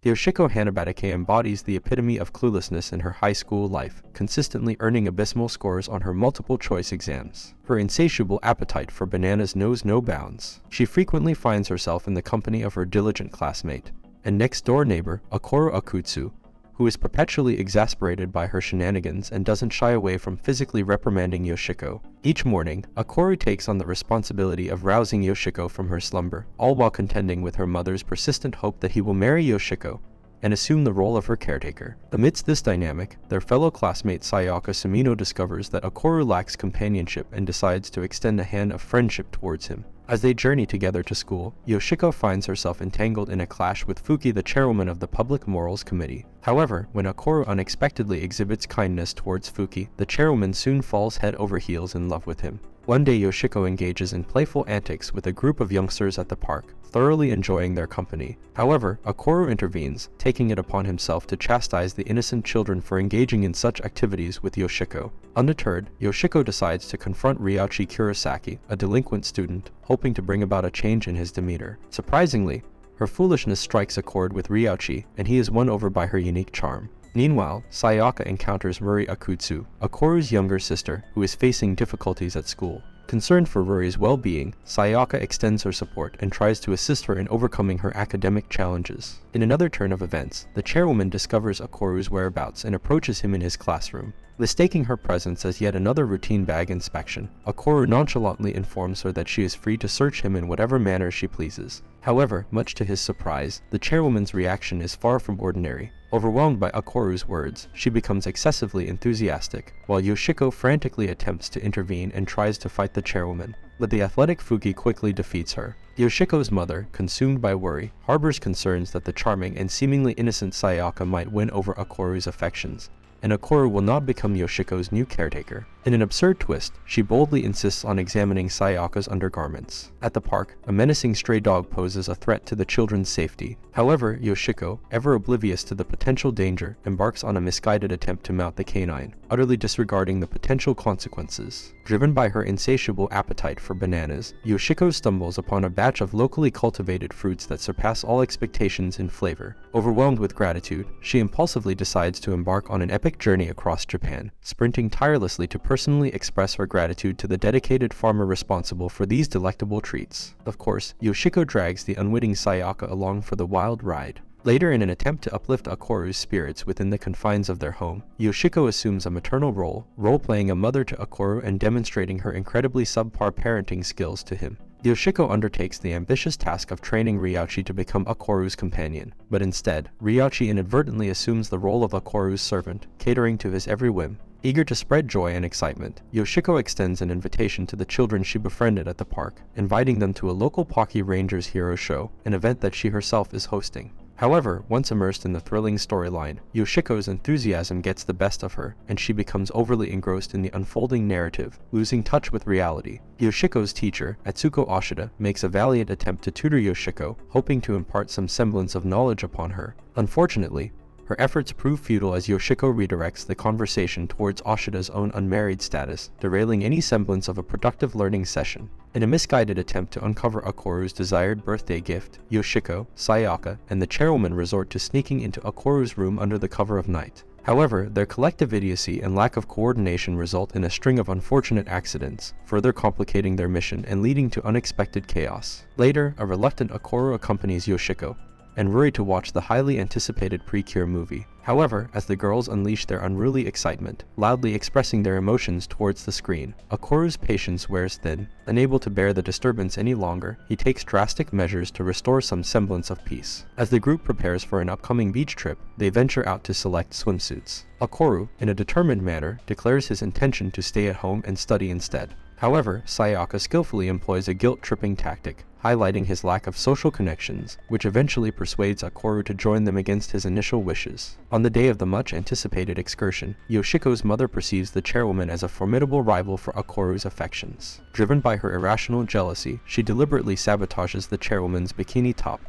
Yoshiko Hanabatake embodies the epitome of cluelessness in her high school life, consistently earning abysmal scores on her multiple-choice exams. Her insatiable appetite for bananas knows no bounds. She frequently finds herself in the company of her diligent classmate and next-door neighbor, Akoru Akutsu, who is perpetually exasperated by her shenanigans and doesn't shy away from physically reprimanding Yoshiko. Each morning, Akoru takes on the responsibility of rousing Yoshiko from her slumber, all while contending with her mother's persistent hope that he will marry Yoshiko and assume the role of her caretaker. Amidst this dynamic, their fellow classmate Sayaka Sumino discovers that Akoru lacks companionship and decides to extend a hand of friendship towards him. As they journey together to school, Yoshiko finds herself entangled in a clash with Fuki, the chairwoman of the Public Morals Committee. However, when Akoru unexpectedly exhibits kindness towards Fuki, the chairwoman soon falls head over heels in love with him. One day Yoshiko engages in playful antics with a group of youngsters at the park, thoroughly enjoying their company. However, Akoru intervenes, taking it upon himself to chastise the innocent children for engaging in such activities with Yoshiko. Undeterred, Yoshiko decides to confront Ryoichi Kurosaki, a delinquent student, hoping to bring about a change in his demeanor. Surprisingly, her foolishness strikes a chord with Ryoichi, and he is won over by her unique charm. Meanwhile, Sayaka encounters Ruri Akutsu, Akoru's younger sister, who is facing difficulties at school. Concerned for Ruri's well-being, Sayaka extends her support and tries to assist her in overcoming her academic challenges. In another turn of events, the chairwoman discovers Akoru's whereabouts and approaches him in his classroom. Mistaking her presence as yet another routine bag inspection, Akoru nonchalantly informs her that she is free to search him in whatever manner she pleases. However, much to his surprise, the chairwoman's reaction is far from ordinary. Overwhelmed by Akoru's words, she becomes excessively enthusiastic, while Yoshiko frantically attempts to intervene and tries to fight the chairwoman. But the athletic Fuki quickly defeats her. Yoshiko's mother, consumed by worry, harbors concerns that the charming and seemingly innocent Sayaka might win over Akoru's affections, and Akoru will not become Yoshiko's new caretaker. In an absurd twist, she boldly insists on examining Sayaka's undergarments. At the park, a menacing stray dog poses a threat to the children's safety. However, Yoshiko, ever oblivious to the potential danger, embarks on a misguided attempt to mount the canine, utterly disregarding the potential consequences. Driven by her insatiable appetite for bananas, Yoshiko stumbles upon a batch of locally cultivated fruits that surpass all expectations in flavor. Overwhelmed with gratitude, she impulsively decides to embark on an epic journey across Japan, sprinting tirelessly to personally express her gratitude to the dedicated farmer responsible for these delectable treats. Of course, Yoshiko drags the unwitting Sayaka along for the wild ride. Later, in an attempt to uplift Akoru's spirits within the confines of their home, Yoshiko assumes a maternal role-playing a mother to Akoru and demonstrating her incredibly subpar parenting skills to him. Yoshiko undertakes the ambitious task of training Ryoichi to become Akoru's companion, but instead, Ryoichi inadvertently assumes the role of Akoru's servant, catering to his every whim. Eager to spread joy and excitement, Yoshiko extends an invitation to the children she befriended at the park, inviting them to a local Pocky Rangers hero show, an event that she herself is hosting. However, once immersed in the thrilling storyline, Yoshiko's enthusiasm gets the best of her, and she becomes overly engrossed in the unfolding narrative, losing touch with reality. Yoshiko's teacher, Atsuko Ashida, makes a valiant attempt to tutor Yoshiko, hoping to impart some semblance of knowledge upon her. Unfortunately, her efforts prove futile as Yoshiko redirects the conversation towards Ashida's own unmarried status, derailing any semblance of a productive learning session. In a misguided attempt to uncover Akoru's desired birthday gift, Yoshiko, Sayaka, and the chairwoman resort to sneaking into Akoru's room under the cover of night. However, their collective idiocy and lack of coordination result in a string of unfortunate accidents, further complicating their mission and leading to unexpected chaos. Later, a reluctant Akoru accompanies Yoshiko and Ruri to watch the highly anticipated Precure movie. However, as the girls unleash their unruly excitement, loudly expressing their emotions towards the screen, Akoru's patience wears thin. Unable to bear the disturbance any longer, he takes drastic measures to restore some semblance of peace. As the group prepares for an upcoming beach trip, they venture out to select swimsuits. Akoru, in a determined manner, declares his intention to stay at home and study instead. However, Sayaka skillfully employs a guilt-tripping tactic, highlighting his lack of social connections, which eventually persuades Akoru to join them against his initial wishes. On the day of the much-anticipated excursion, Yoshiko's mother perceives the chairwoman as a formidable rival for Akoru's affections. Driven by her irrational jealousy, she deliberately sabotages the chairwoman's bikini top,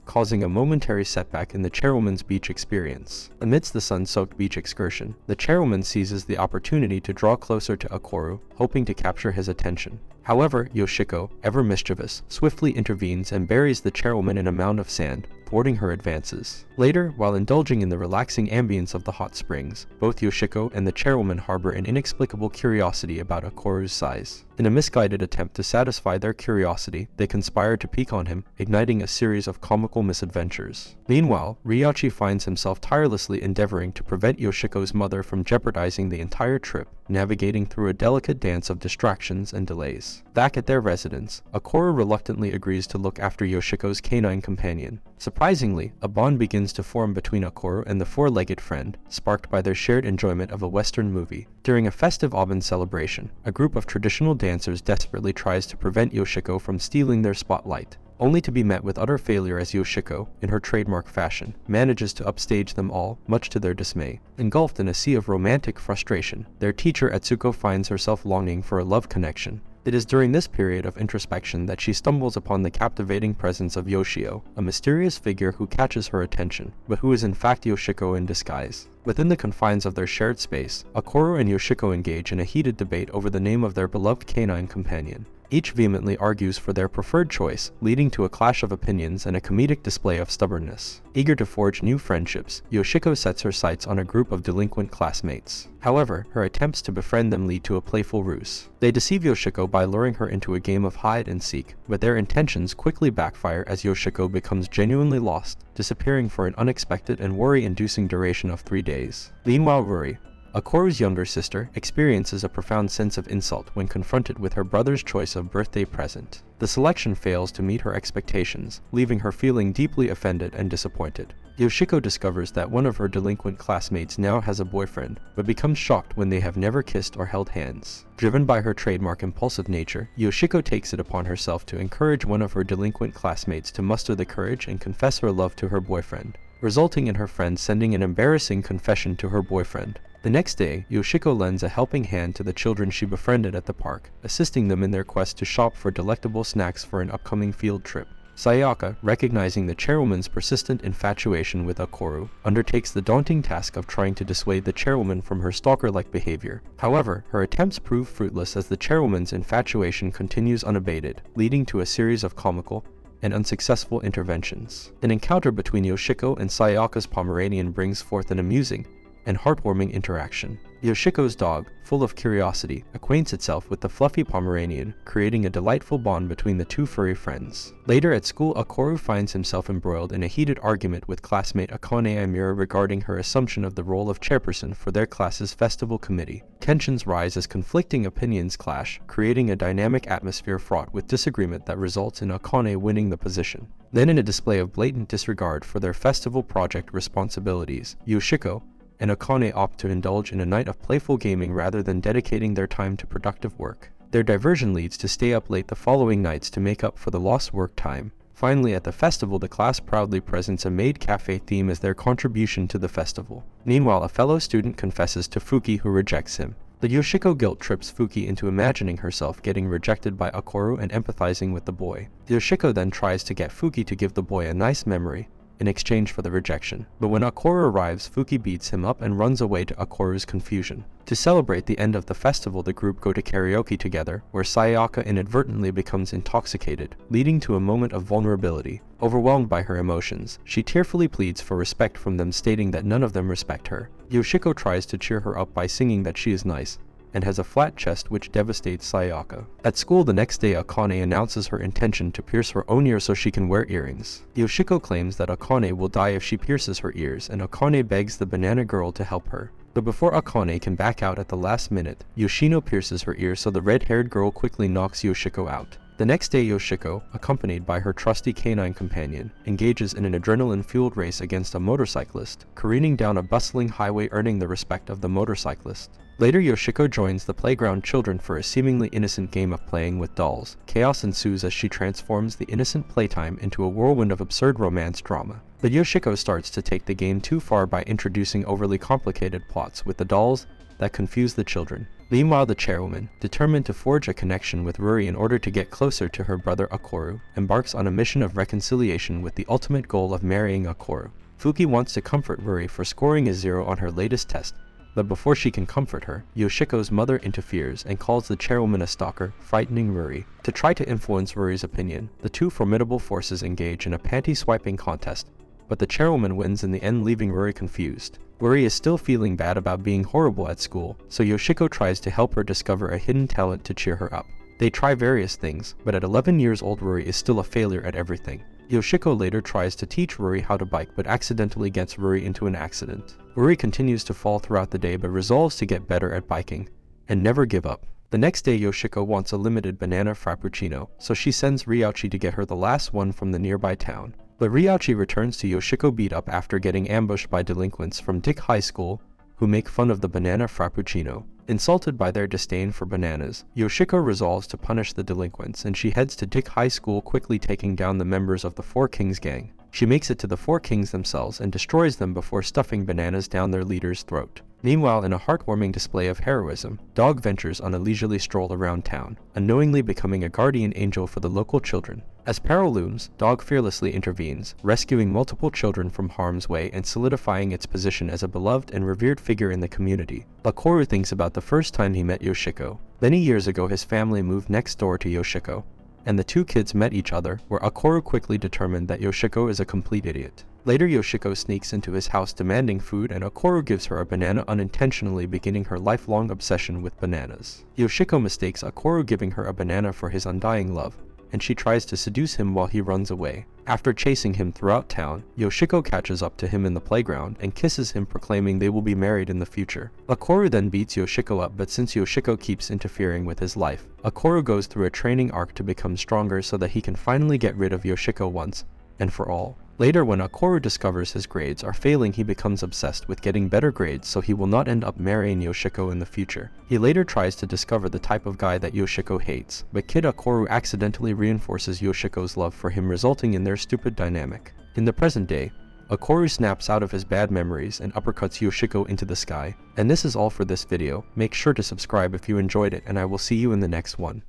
causing a momentary setback in the chairwoman's beach experience. Amidst the sun-soaked beach excursion, the chairwoman seizes the opportunity to draw closer to Akoru, hoping to capture his attention. However, Yoshiko, ever mischievous, swiftly intervenes and buries the chairwoman in a mound of sand, thwarting her advances. Later, while indulging in the relaxing ambience of the hot springs, both Yoshiko and the chairwoman harbor an inexplicable curiosity about Okoru's size. In a misguided attempt to satisfy their curiosity, they conspire to peek on him, igniting a series of comical misadventures. Meanwhile, Ryachi finds himself tirelessly endeavoring to prevent Yoshiko's mother from jeopardizing the entire trip, navigating through a delicate dance of distractions and delays. Back at their residence, Okoru reluctantly agrees to look after Yoshiko's canine companion. Surprisingly, a bond begins to form between Okoru and the four-legged friend, sparked by their shared enjoyment of a Western movie. During a festive Aben celebration, a group of traditional dancers desperately tries to prevent Yoshiko from stealing their spotlight, only to be met with utter failure as Yoshiko, in her trademark fashion, manages to upstage them all, much to their dismay. Engulfed in a sea of romantic frustration, their teacher Etsuko finds herself longing for a love connection. It is during this period of introspection that she stumbles upon the captivating presence of Yoshio, a mysterious figure who catches her attention, but who is in fact Yoshiko in disguise. Within the confines of their shared space, Okoru and Yoshiko engage in a heated debate over the name of their beloved canine companion. Each vehemently argues for their preferred choice, leading to a clash of opinions and a comedic display of stubbornness. Eager to forge new friendships, Yoshiko sets her sights on a group of delinquent classmates. However, her attempts to befriend them lead to a playful ruse. They deceive Yoshiko by luring her into a game of hide and seek, but their intentions quickly backfire as Yoshiko becomes genuinely lost, disappearing for an unexpected and worry-inducing duration of 3 days. Meanwhile, Ruri, Okoru's younger sister, experiences a profound sense of insult when confronted with her brother's choice of birthday present. The selection fails to meet her expectations, leaving her feeling deeply offended and disappointed. Yoshiko discovers that one of her delinquent classmates now has a boyfriend, but becomes shocked when they have never kissed or held hands. Driven by her trademark impulsive nature, Yoshiko takes it upon herself to encourage one of her delinquent classmates to muster the courage and confess her love to her boyfriend, resulting in her friend sending an embarrassing confession to her boyfriend. The next day, Yoshiko lends a helping hand to the children she befriended at the park, assisting them in their quest to shop for delectable snacks for an upcoming field trip. Sayaka, recognizing the chairwoman's persistent infatuation with Okoru, undertakes the daunting task of trying to dissuade the chairwoman from her stalker-like behavior. However, her attempts prove fruitless as the chairwoman's infatuation continues unabated, leading to a series of comical and unsuccessful interventions. An encounter between Yoshiko and Sayaka's Pomeranian brings forth an amusing and heartwarming interaction. Yoshiko's dog, full of curiosity, acquaints itself with the fluffy Pomeranian, creating a delightful bond between the two furry friends. Later at school, Okoru finds himself embroiled in a heated argument with classmate Akane Amira regarding her assumption of the role of chairperson for their class's festival committee. Tensions rise as conflicting opinions clash, creating a dynamic atmosphere fraught with disagreement that results in Akane winning the position. Then, in a display of blatant disregard for their festival project responsibilities, Yoshiko and Akane opt to indulge in a night of playful gaming rather than dedicating their time to productive work. Their diversion leads to stay up late the following nights to make up for the lost work time. Finally, at the festival, the class proudly presents a maid cafe theme as their contribution to the festival. Meanwhile, a fellow student confesses to Fuki, who rejects him. The Yoshiko guilt trips Fuki into imagining herself getting rejected by Okoru and empathizing with the boy. Yoshiko then tries to get Fuki to give the boy a nice memory in exchange for the rejection. But when Okoru arrives, Fuki beats him up and runs away to Okoru's confusion. To celebrate the end of the festival, the group go to karaoke together, where Sayaka inadvertently becomes intoxicated, leading to a moment of vulnerability. Overwhelmed by her emotions, she tearfully pleads for respect from them, stating that none of them respect her. Yoshiko tries to cheer her up by singing that she is nice and has a flat chest, which devastates Sayaka. At school the next day, Akane announces her intention to pierce her own ear so she can wear earrings. Yoshiko claims that Akane will die if she pierces her ears, and Akane begs the banana girl to help her. But before Akane can back out at the last minute, Yoshino pierces her ear, so the red-haired girl quickly knocks Yoshiko out. The next day, Yoshiko, accompanied by her trusty canine companion, engages in an adrenaline-fueled race against a motorcyclist, careening down a bustling highway, earning the respect of the motorcyclist. Later, Yoshiko joins the playground children for a seemingly innocent game of playing with dolls. Chaos ensues as she transforms the innocent playtime into a whirlwind of absurd romance drama. But Yoshiko starts to take the game too far by introducing overly complicated plots with the dolls that confuse the children. Meanwhile, the chairwoman, determined to forge a connection with Ruri in order to get closer to her brother Okoru, embarks on a mission of reconciliation with the ultimate goal of marrying Okoru. Fuki wants to comfort Ruri for scoring a 0 on her latest test, But before she can comfort her, Yoshiko's mother interferes and calls the chairwoman a stalker, frightening Ruri. To try to influence Ruri's opinion, the two formidable forces engage in a panty-swiping contest, but the chairwoman wins in the end, leaving Ruri confused. Ruri is still feeling bad about being horrible at school, so Yoshiko tries to help her discover a hidden talent to cheer her up. They try various things, but at 11 years old Ruri is still a failure at everything. Yoshiko later tries to teach Ruri how to bike but accidentally gets Ruri into an accident. Ruri continues to fall throughout the day but resolves to get better at biking and never give up. The next day Yoshiko wants a limited banana frappuccino, so she sends Ryuichi to get her the last one from the nearby town. But Ryuichi returns to Yoshiko beat up after getting ambushed by delinquents from Dick High School who make fun of the banana frappuccino. Insulted by their disdain for bananas, Yoshiko resolves to punish the delinquents and she heads to Dick High School, quickly taking down the members of the Four Kings gang. She makes it to the Four Kings themselves and destroys them before stuffing bananas down their leader's throat. Meanwhile, in a heartwarming display of heroism, Dog ventures on a leisurely stroll around town, unknowingly becoming a guardian angel for the local children. As peril looms, Dog fearlessly intervenes, rescuing multiple children from harm's way and solidifying its position as a beloved and revered figure in the community. Lakoru thinks about the first time he met Yoshiko. Many years ago his family moved next door to Yoshiko, and the two kids met each other, where Akoru quickly determined that Yoshiko is a complete idiot. Later Yoshiko sneaks into his house demanding food and Akoru gives her a banana, unintentionally beginning her lifelong obsession with bananas. Yoshiko mistakes Akoru giving her a banana for his undying love, and she tries to seduce him while he runs away. After chasing him throughout town, Yoshiko catches up to him in the playground and kisses him, proclaiming they will be married in the future. Akoru then beats Yoshiko up, but since Yoshiko keeps interfering with his life, Akoru goes through a training arc to become stronger so that he can finally get rid of Yoshiko once and for all. Later, when Akoru discovers his grades are failing, he becomes obsessed with getting better grades so he will not end up marrying Yoshiko in the future. He later tries to discover the type of guy that Yoshiko hates, but Kid Akoru accidentally reinforces Yoshiko's love for him, resulting in their stupid dynamic. In the present day, Akoru snaps out of his bad memories and uppercuts Yoshiko into the sky. And this is all for this video. Make sure to subscribe if you enjoyed it, and I will see you in the next one.